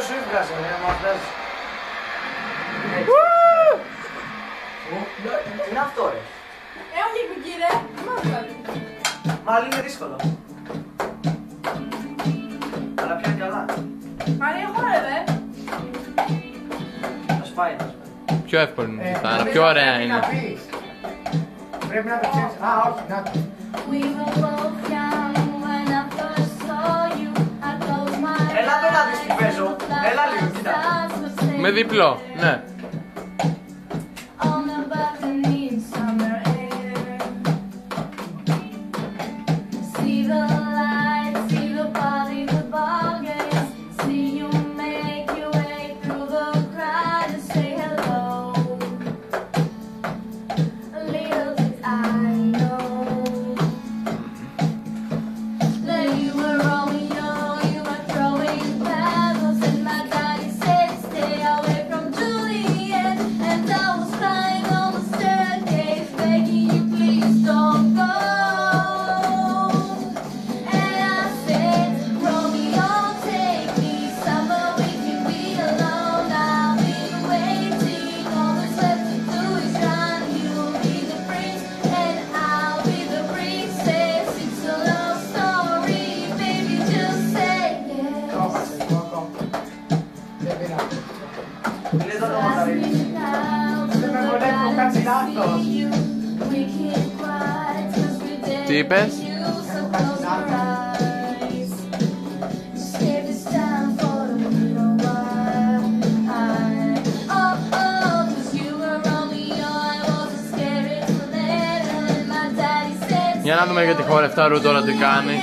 δεν σου έβγαζε, μα βγάζει. Τι είναι αυτό ρε? Όχι κύριε, Μάλλον είναι δύσκολο. Αλλά πιάνει καλά. Μάλλον έχω ρε. Ας πάει, ας πάει. Πιο εύκολο είναι αυτά, αλλά πιο ωραία είναι. Πρέπει να το ξέρεις. Α, όχι, να το. Έλα το να δεις τι παίζω. Έλα λίγο, κοίτα. Με διπλό, ναι. Τι είπες? Για να δούμε για τη χορευτάρου τώρα τι κάνει.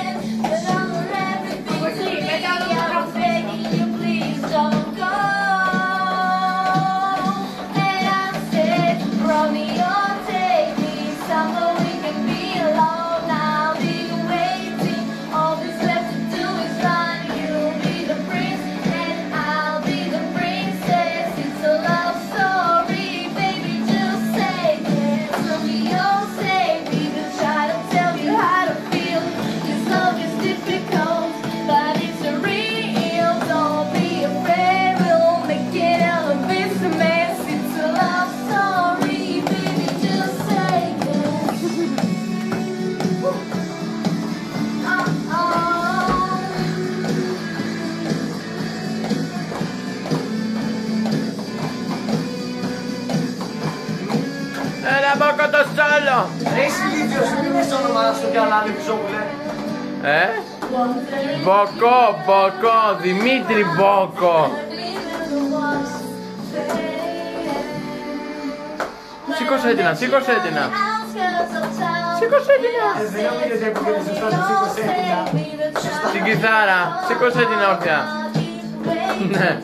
Έλα μπόκο το σόλο! Εσύ ίδιος, τι είναι στο όνομα σου κι άλλα Αλεξόπουλε? Μπόκο, Δημήτρη Μπόκο. Σήκωσέ την, σήκωσέ την. Σήκωσέ την. Δεν νομίζετε που είναι σωστό, σήκωσέ την. Την κιθάρα, σήκωσέ την όρθια. Ναι.